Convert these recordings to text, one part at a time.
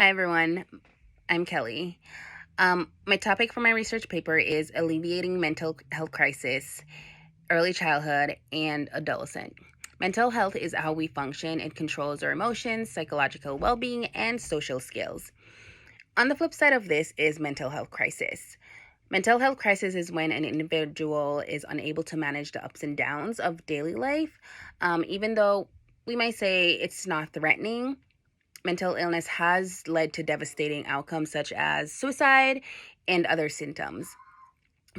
Hi, everyone. I'm Kelly. My topic for my research paper is Alleviating Mental Health Crisis, Early Childhood, and Adolescent. Mental health is how we function. It controls our emotions, psychological well being, and social skills. On the flip side of this is mental health crisis. Mental health crisis is when an individual is unable to manage the ups and downs of daily life, even though we might say it's not threatening. Mental illness has led to devastating outcomes such as suicide and other symptoms.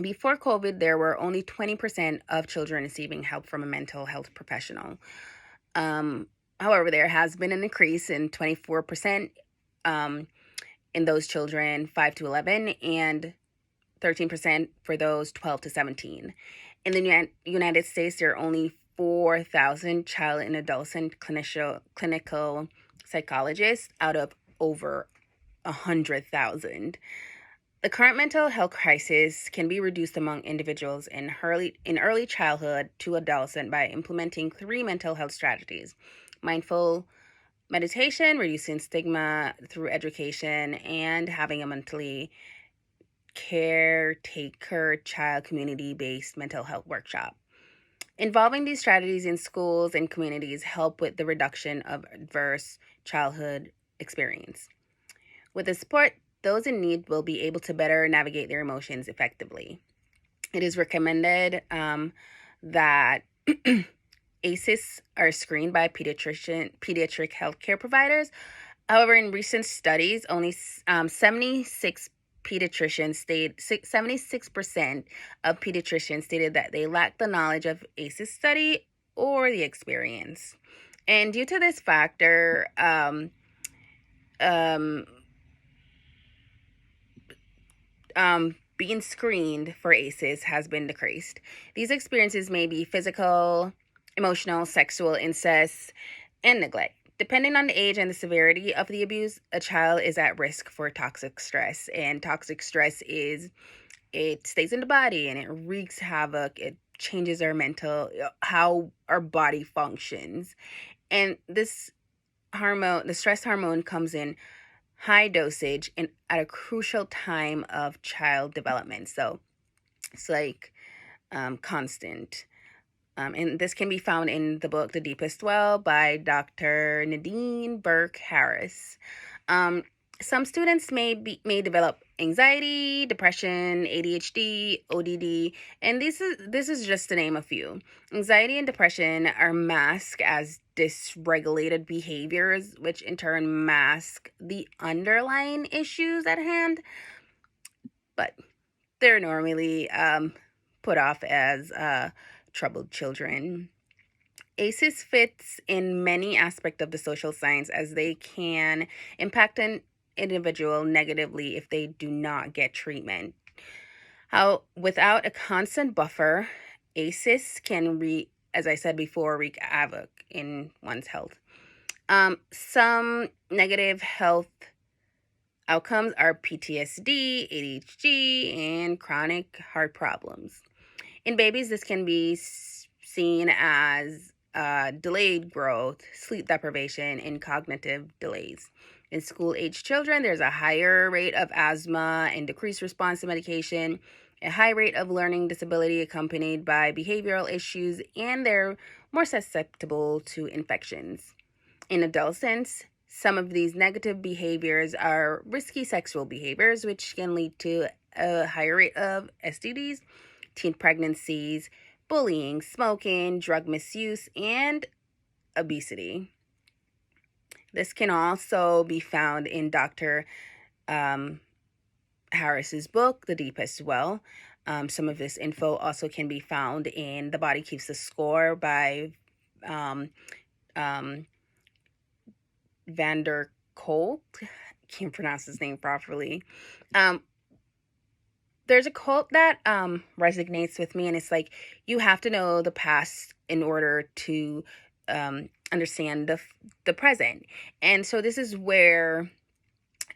Before COVID, there were only 20% of children receiving help from a mental health professional. However, there has been an increase in 24% in those children 5 to 11 and 13% for those 12 to 17. In the United States, there are only 4,000 child and adolescent clinical psychologists out of over 100,000. The current mental health crisis can be reduced among individuals in early childhood to adolescent by implementing three mental health strategies: mindful meditation, reducing stigma through education, and having a monthly caretaker child community-based mental health workshop. Involving these strategies in schools and communities help with the reduction of adverse childhood experience. With the support, those in need will be able to better navigate their emotions effectively. It is recommended that ACEs are screened by pediatric healthcare providers. However, in recent studies, only 76% of pediatricians stated that they lack the knowledge of ACEs study or the experience. And due to this factor, being screened for ACEs has been decreased. These experiences may be physical, emotional, sexual, incest, and neglect. Depending on the age and the severity of the abuse, a child is at risk for toxic stress. And toxic stress it stays in the body and it wreaks havoc. It changes how our body functions. And this hormone, the stress hormone, comes in high dosage and at a crucial time of child development. So it's like constant. And this can be found in the book The Deepest Well by Dr. Nadine Burke Harris. Some students may develop anxiety, depression, ADHD, ODD, and this is just to name a few. Anxiety and depression are masked as dysregulated behaviors, which in turn mask the underlying issues at hand, but they're normally put off as troubled children. ACEs fits in many aspects of the social science as they can impact an individual negatively if they do not get treatment. How without a constant buffer, ACEs can as I said before, wreak havoc in one's health. Some negative health outcomes are PTSD, ADHD, and chronic heart problems. In babies, this can be seen as delayed growth, sleep deprivation, and cognitive delays. In school-age children, there's a higher rate of asthma and decreased response to medication, a high rate of learning disability accompanied by behavioral issues, and they're more susceptible to infections. In adolescents, some of these negative behaviors are risky sexual behaviors, which can lead to a higher rate of STDs, teen pregnancies, bullying, smoking, drug misuse, and obesity. This can also be found in Dr. Harris's book, The Deepest Well. Some of this info also can be found in The Body Keeps the Score by Vander Kolk. Can't pronounce his name properly. There's a quote that resonates with me, and it's like, you have to know the past in order to understand the present. And so this is where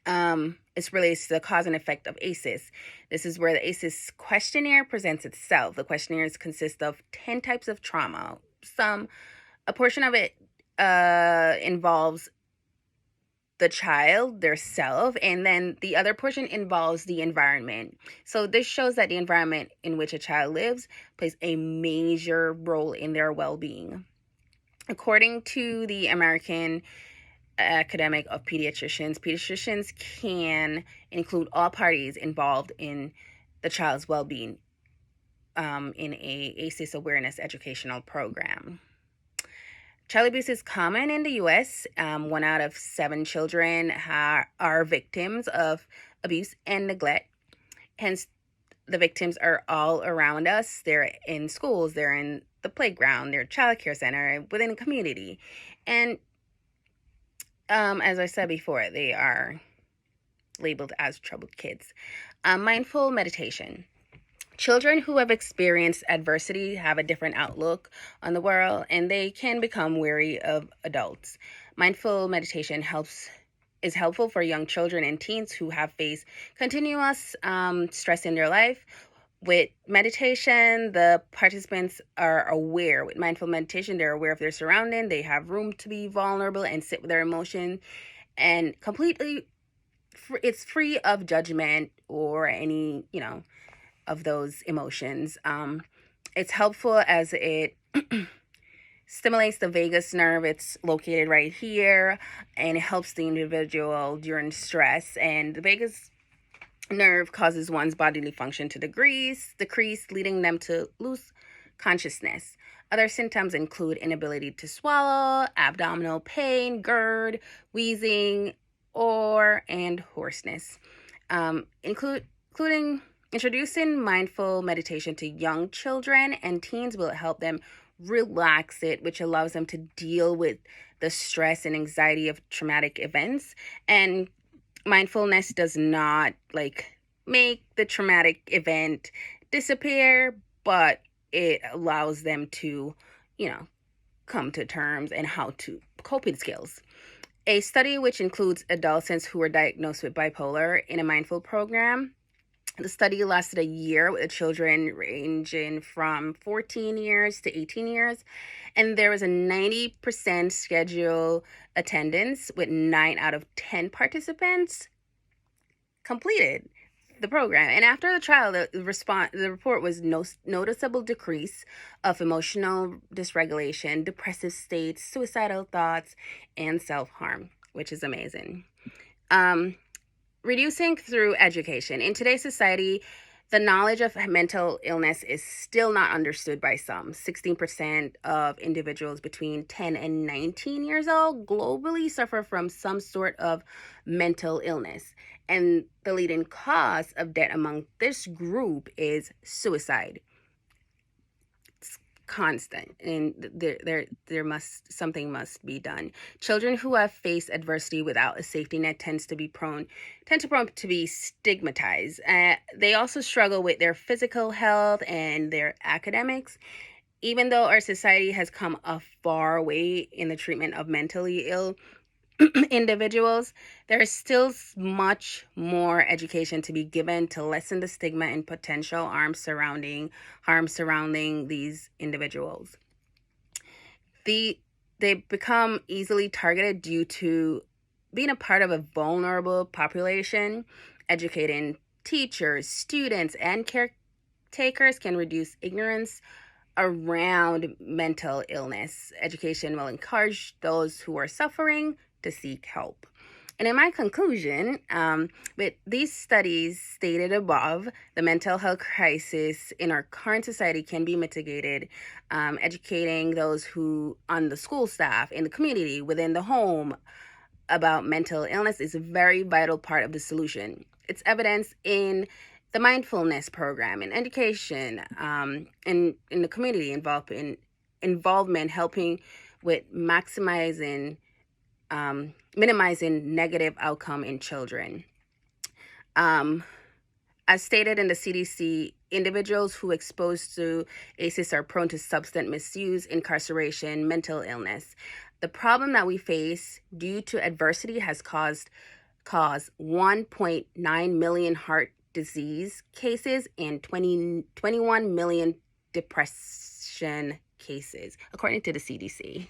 it relates to the cause and effect of ACEs. This is where the ACEs questionnaire presents itself. The questionnaires consist of 10 types of trauma. A portion of it involves the child, their self, and then the other portion involves the environment. So this shows that the environment in which a child lives plays a major role in their well-being. According to the American Academic of pediatricians can include all parties involved in the child's well-being in a ACEs awareness educational program. Child abuse is common in the U.S. 1 out of 7 children are victims of abuse and neglect. Hence, the victims are all around us. They're in schools, they're in the playground, they're child care center, within a community. And as I said before, they are labeled as troubled kids. Mindful meditation. Children who have experienced adversity have a different outlook on the world, and they can become wary of adults. Mindful meditation is helpful for young children and teens who have faced continuous stress in their life. With meditation, the participants are aware. With mindful meditation, they're aware of their surrounding. They have room to be vulnerable and sit with their emotion, and completely, it's free of judgment or any, of those emotions. It's helpful as it stimulates the vagus nerve. It's located right here, and it helps the individual during stress. And the vagus nerve causes one's bodily function to decrease, leading them to lose consciousness. Other symptoms include inability to swallow, abdominal pain, GERD, wheezing, and hoarseness. Including introducing mindful meditation to young children and teens will help them relax it, which allows them to deal with the stress and anxiety of traumatic events. And mindfulness does not make the traumatic event disappear, but it allows them to, come to terms and how to coping skills. A study which includes adolescents who were diagnosed with bipolar in a mindful program. The study lasted a year with children ranging from 14 years to 18 years, and there was a 90% schedule attendance, with 9 out of 10 participants completed the program. And after the trial, the report was noticeable decrease of emotional dysregulation, depressive states, suicidal thoughts, and self-harm, which is amazing. Reducing through education. In today's society, the knowledge of mental illness is still not understood by some. 16% of individuals between 10 and 19 years old globally suffer from some sort of mental illness. And the leading cause of death among this group is suicide. Constant, and something must be done. Children who have faced adversity without a safety net tend to be prone to be stigmatized. They also struggle with their physical health and their academics. Even though our society has come a far way in the treatment of mentally ill individuals, there is still much more education to be given to lessen the stigma and potential harm surrounding these individuals. They become easily targeted due to being a part of a vulnerable population. Educating teachers, students, and caretakers can reduce ignorance around mental illness. Education will encourage those who are suffering to seek help. And in my conclusion, with these studies stated above, the mental health crisis in our current society can be mitigated. Educating those who on the school staff, in the community, within the home about mental illness is a very vital part of the solution. It's evidenced in the mindfulness program, in education, in the community involvement, helping with minimizing negative outcome in children. As stated in the CDC, individuals who exposed to ACEs are prone to substance misuse, incarceration, mental illness. The problem that we face due to adversity has caused 1.9 million heart disease cases and 21 million depression cases, according to the CDC.